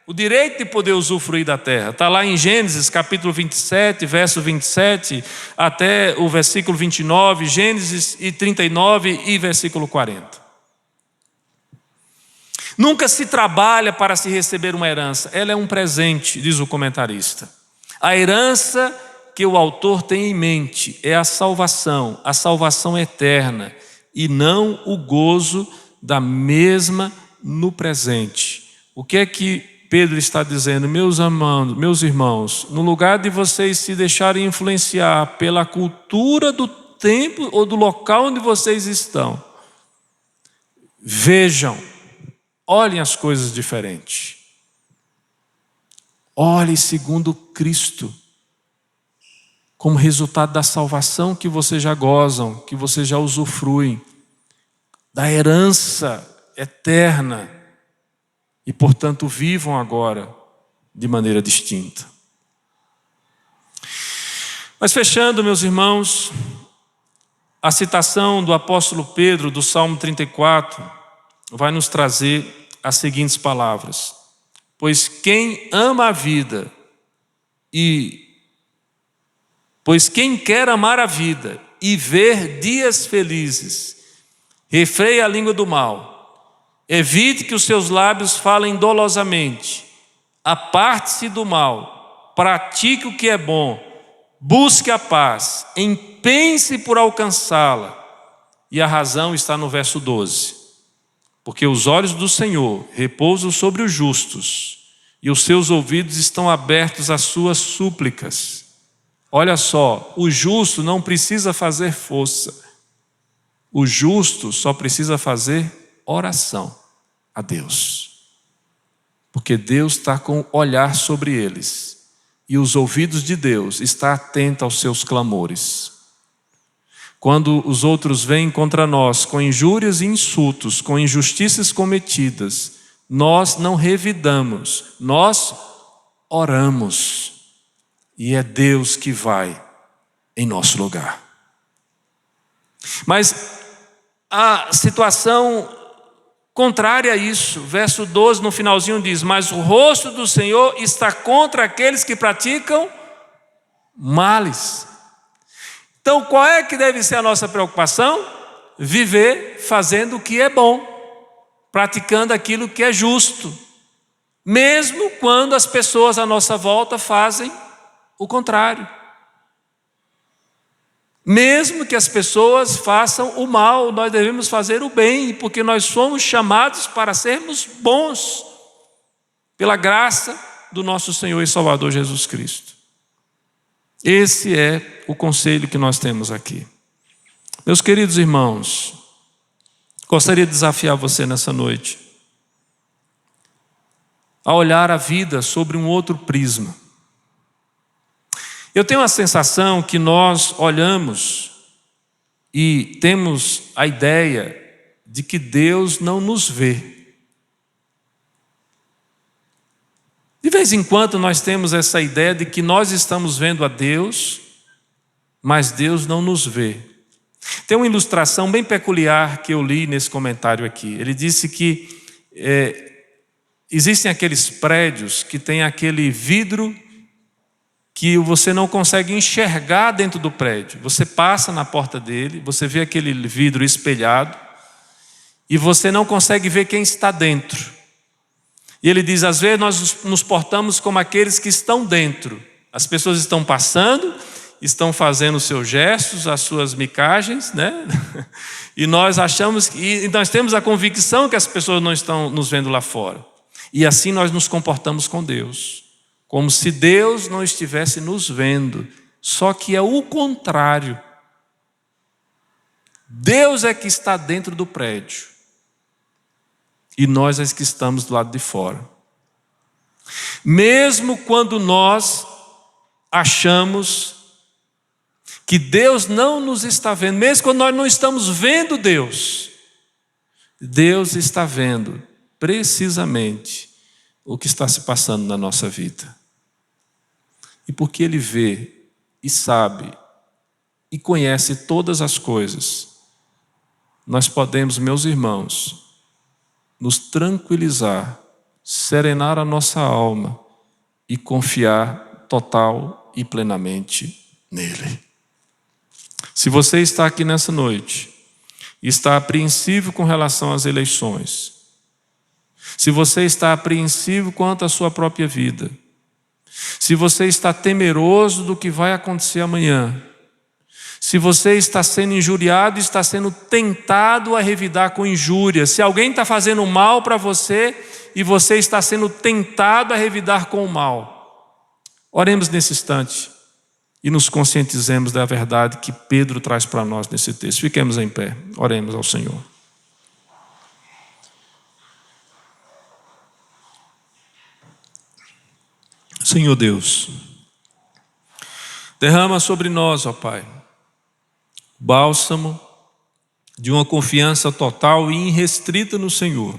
o direito de poder usufruir da terra. Está lá em Gênesis capítulo 27, verso 27 até o versículo 29, Gênesis 39 e versículo 40. Nunca se trabalha para se receber uma herança, ela é um presente, diz o comentarista. A herança que o autor tem em mente é a salvação eterna, e não o gozo da mesma no presente. O que é que Pedro está dizendo? Meus amados, meus irmãos, no lugar de vocês se deixarem influenciar pela cultura do tempo ou do local onde vocês estão, vejam, olhem as coisas diferentes. Olhem segundo Cristo, como resultado da salvação que vocês já gozam, que vocês já usufruem, da herança eterna, e portanto vivam agora de maneira distinta. Mas fechando, meus irmãos, a citação do apóstolo Pedro do Salmo 34 vai nos trazer as seguintes palavras: pois quem ama a vida pois quem quer amar a vida e ver dias felizes, refreie a língua do mal, evite que os seus lábios falem dolosamente, aparte-se do mal, pratique o que é bom, busque a paz, empenhe-se por alcançá-la. E a razão está no verso 12. Porque os olhos do Senhor repousam sobre os justos, e os seus ouvidos estão abertos às suas súplicas. Olha só, o justo não precisa fazer força. O justo só precisa fazer oração a Deus. Porque Deus está com o olhar sobre eles. E os ouvidos de Deus estão atentos aos seus clamores. Quando os outros vêm contra nós com injúrias e insultos, com injustiças cometidas, nós não revidamos, nós oramos. E é Deus que vai em nosso lugar. Mas a situação contrária a isso, verso 12 no finalzinho diz: mas o rosto do Senhor está contra aqueles que praticam males. Então, qual é que deve ser a nossa preocupação? Viver fazendo o que é bom, praticando aquilo que é justo, mesmo quando as pessoas à nossa volta fazem o contrário. Mesmo que as pessoas façam o mal, nós devemos fazer o bem, porque nós somos chamados para sermos bons, pela graça do nosso Senhor e Salvador Jesus Cristo. Esse é o conselho que nós temos aqui. Meus queridos irmãos, gostaria de desafiar você nessa noite a olhar a vida sobre um outro prisma. Eu tenho a sensação que nós olhamos e temos a ideia de que Deus não nos vê. De vez em quando nós temos essa ideia de que nós estamos vendo a Deus, mas Deus não nos vê. Tem uma ilustração bem peculiar que eu li nesse comentário aqui. Ele disse que existem aqueles prédios que tem aquele vidro que você não consegue enxergar dentro do prédio. Você passa na porta dele, você vê aquele vidro espelhado e você não consegue ver quem está dentro. E ele diz, às vezes nós nos portamos como aqueles que estão dentro. As pessoas estão passando, estão fazendo os seus gestos, as suas micagens, né? E nós achamos, e nós temos a convicção que as pessoas não estão nos vendo lá fora. E assim nós nos comportamos com Deus, como se Deus não estivesse nos vendo. Só que é o contrário. Deus é que está dentro do prédio e nós é que estamos do lado de fora. Mesmo quando nós achamos que Deus não nos está vendo, mesmo quando nós não estamos vendo Deus, Deus está vendo precisamente o que está se passando na nossa vida. E porque Ele vê e sabe e conhece todas as coisas, nós podemos, meus irmãos, nos tranquilizar, serenar a nossa alma e confiar total e plenamente nele. Se você está aqui nessa noite e está apreensivo com relação às eleições, se você está apreensivo quanto à sua própria vida, se você está temeroso do que vai acontecer amanhã, se você está sendo injuriado e está sendo tentado a revidar com injúria, se alguém está fazendo mal para você e você está sendo tentado a revidar com o mal, oremos nesse instante e nos conscientizemos da verdade que Pedro traz para nós nesse texto. Fiquemos em pé, oremos ao Senhor. Senhor Deus, derrama sobre nós, ó Pai, bálsamo de uma confiança total e irrestrita no Senhor.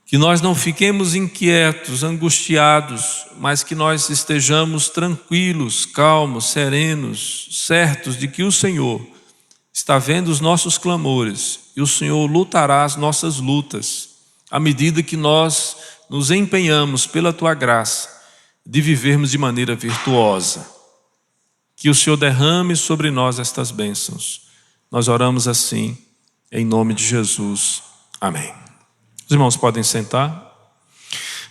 Que nós não fiquemos inquietos, angustiados, mas que nós estejamos tranquilos, calmos, serenos, certos de que o Senhor está vendo os nossos clamores e o Senhor lutará as nossas lutas, à medida que nós nos empenhamos pela Tua graça de vivermos de maneira virtuosa. Que o Senhor derrame sobre nós estas bênçãos. Nós oramos assim, em nome de Jesus. Amém. Os irmãos podem sentar.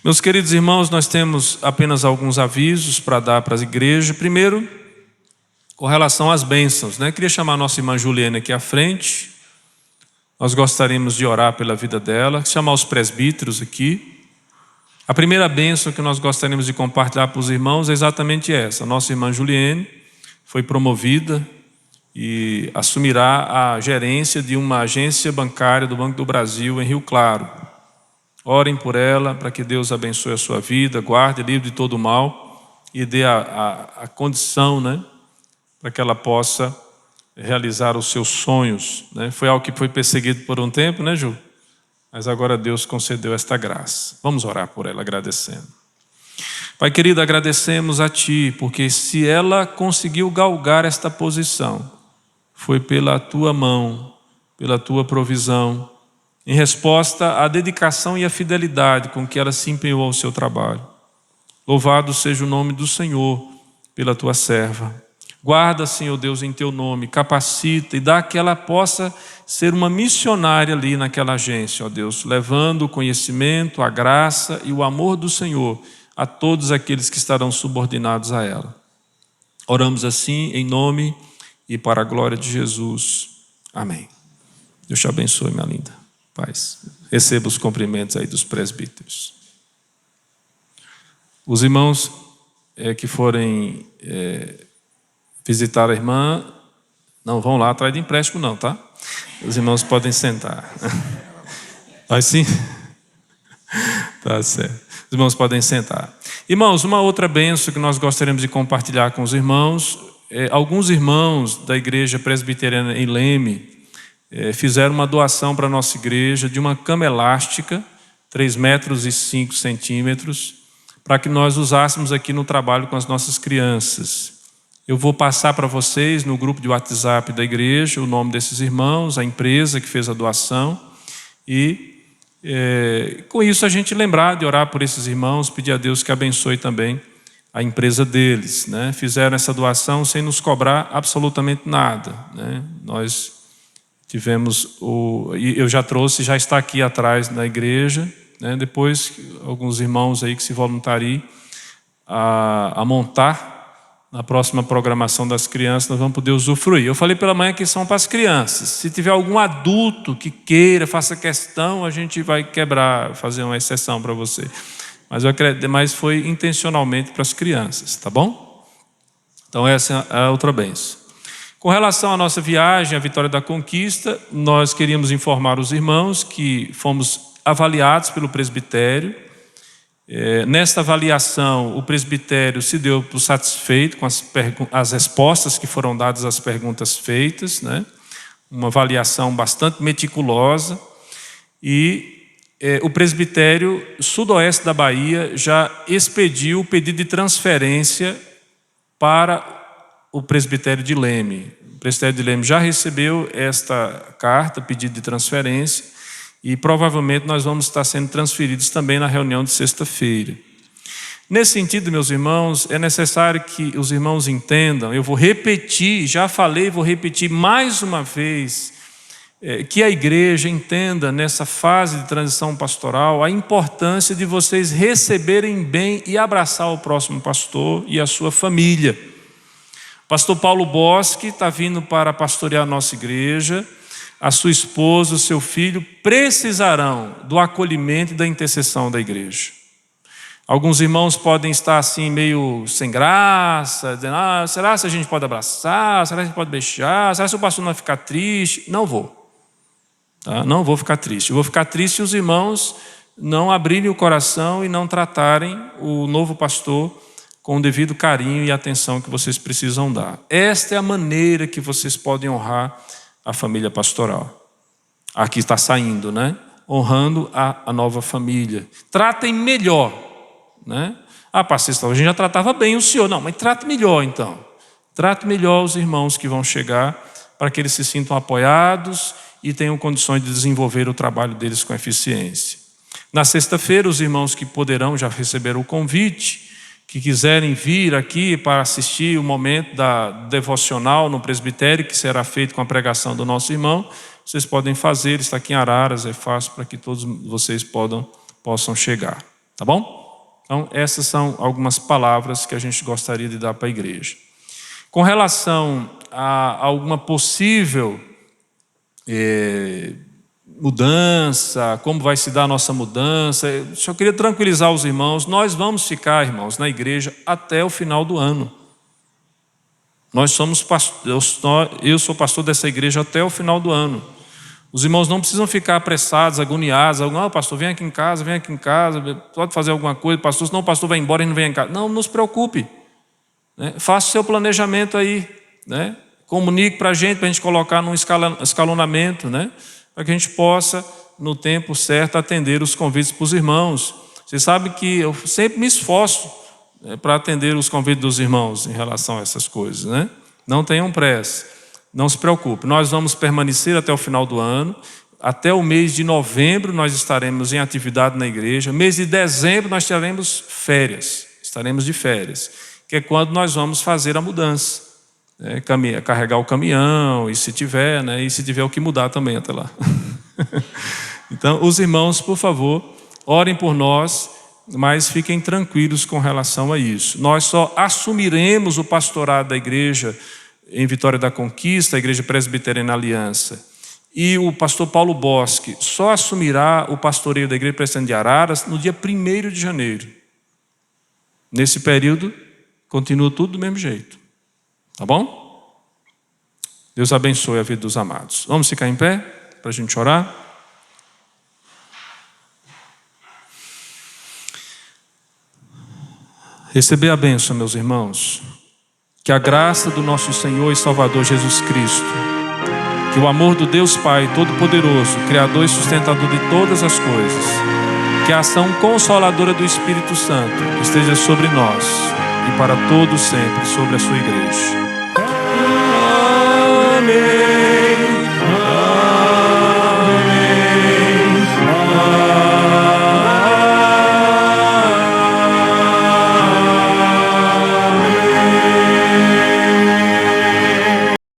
Meus queridos irmãos, nós temos apenas alguns avisos para dar para as igrejas. Primeiro, com relação às bênçãos, né? Queria chamar a nossa irmã Juliana aqui à frente. Nós gostaríamos de orar pela vida dela, chamar os presbíteros aqui. A primeira bênção que nós gostaríamos de compartilhar para os irmãos é exatamente essa. A nossa irmã Juliane foi promovida e assumirá a gerência de uma agência bancária do Banco do Brasil em Rio Claro. Orem por ela, para que Deus abençoe a sua vida, guarde, livre de todo mal e dê a condição, né, para que ela possa realizar os seus sonhos, né? Foi algo que foi perseguido por um tempo, né, Ju? Mas agora Deus concedeu esta graça. Vamos orar por ela, agradecendo. Pai querido, agradecemos a Ti, porque se ela conseguiu galgar esta posição, foi pela Tua mão, pela Tua provisão, em resposta à dedicação e à fidelidade com que ela se empenhou ao seu trabalho. Louvado seja o nome do Senhor pela Tua serva. Guarda, Senhor Deus, em Teu nome, capacita e dá que ela possa ser uma missionária ali naquela agência, ó Deus, levando o conhecimento, a graça e o amor do Senhor a todos aqueles que estarão subordinados a ela. Oramos assim em nome e para a glória de Jesus. Amém. Deus te abençoe, minha linda. Paz. Receba os cumprimentos aí dos presbíteros. Os irmãos que forem visitar a irmã, não vão lá atrás de empréstimo não, tá? Os irmãos podem sentar. Vai sim? Tá certo. Os irmãos podem sentar. Irmãos, uma outra bênção que nós gostaríamos de compartilhar com os irmãos, alguns irmãos da igreja presbiteriana em Leme fizeram uma doação para a nossa igreja de uma cama elástica, 3,5 metros, para que nós usássemos aqui no trabalho com as nossas crianças. Eu vou passar para vocês no grupo de WhatsApp da igreja o nome desses irmãos, a empresa que fez a doação, e com isso a gente lembrar de orar por esses irmãos, pedir a Deus que abençoe também a empresa deles, né? Fizeram essa doação sem nos cobrar absolutamente nada, né? Nós tivemos eu já trouxe, já está aqui atrás na igreja, né? Depois alguns irmãos aí que se voluntariem a montar na próxima programação das crianças, nós vamos poder usufruir. Eu falei pela manhã que são para as crianças. Se tiver algum adulto que queira, faça questão, a gente vai fazer uma exceção para você. Mas foi intencionalmente para as crianças, tá bom? Então essa é a outra bênção. Com relação à nossa viagem, a Vitória da Conquista, nós queríamos informar os irmãos que fomos avaliados pelo presbitério. Nesta avaliação, o presbitério se deu por satisfeito com as respostas que foram dadas às perguntas feitas, né? Uma avaliação bastante meticulosa. E o presbitério sudoeste da Bahia já expediu o pedido de transferência para o presbitério de Leme. O presbitério de Leme já recebeu esta carta, pedido de transferência, e provavelmente nós vamos estar sendo transferidos também na reunião de sexta-feira. Nesse sentido, meus irmãos, é necessário que os irmãos entendam, eu vou repetir, já falei, vou repetir mais uma vez, que a igreja entenda nessa fase de transição pastoral a importância de vocês receberem bem e abraçar o próximo pastor e a sua família. O pastor Paulo Bosque está vindo para pastorear a nossa igreja. A sua esposa, o seu filho precisarão do acolhimento e da intercessão da igreja. Alguns irmãos podem estar assim meio sem graça, dizendo, será que a gente pode abraçar? Será que a gente pode beijar? Será que o pastor não vai ficar triste? Não vou. Tá? Não vou ficar triste. Eu vou ficar triste se os irmãos não abrirem o coração e não tratarem o novo pastor com o devido carinho e atenção que vocês precisam dar. Esta é a maneira que vocês podem honrar a família pastoral. Aqui está saindo, né? Honrando a nova família. Tratem melhor, né? Pastor, a gente já tratava bem o senhor. Não, mas trate melhor então. Trate melhor os irmãos que vão chegar, para que eles se sintam apoiados e tenham condições de desenvolver o trabalho deles com eficiência. Na sexta-feira, os irmãos que poderão já receberam o convite, que quiserem vir aqui para assistir o momento da devocional no presbitério, que será feito com a pregação do nosso irmão, vocês podem fazer, está aqui em Araras, é fácil para que todos vocês possam chegar, tá bom? Então essas são algumas palavras que a gente gostaria de dar para a igreja. Com relação a alguma possível mudança, como vai se dar a nossa mudança, eu só queria tranquilizar os irmãos, nós vamos ficar, irmãos, na igreja até o final do ano. Eu sou pastor dessa igreja até o final do ano. Os irmãos não precisam ficar apressados, agoniados, pastor, vem aqui em casa, pode fazer alguma coisa, pastor, senão o pastor vai embora e não vem em casa. Não se preocupe, né? Faça o seu planejamento aí, né? Comunique para a gente colocar num escalonamento, né? Para que a gente possa, no tempo certo, atender os convites para os irmãos. Vocês sabem que eu sempre me esforço para atender os convites dos irmãos em relação a essas coisas, né? Não tenham pressa, não se preocupe. Nós vamos permanecer até o final do ano. Até o mês de novembro nós estaremos em atividade na igreja. Mês de dezembro nós teremos férias, estaremos de férias, que é quando nós vamos fazer a mudança. carregar o caminhão, e se tiver, né, e se tiver o que mudar também até lá. Então, os irmãos, por favor, orem por nós, mas fiquem tranquilos com relação a isso. Nós só assumiremos o pastorado da igreja em Vitória da Conquista, a Igreja Presbiteriana Aliança, e o pastor Paulo Bosque só assumirá o pastoreio da Igreja Presbiteriana de Araras no dia 1º de janeiro. Nesse período, continua tudo do mesmo jeito. Tá bom? Deus abençoe a vida dos amados. Vamos ficar em pé para a gente orar? Receber a bênção, meus irmãos. Que a graça do nosso Senhor e Salvador Jesus Cristo, que o amor do Deus Pai Todo-Poderoso, Criador e sustentador de todas as coisas, que a ação consoladora do Espírito Santo esteja sobre nós e para todos sempre sobre a sua igreja. Amém.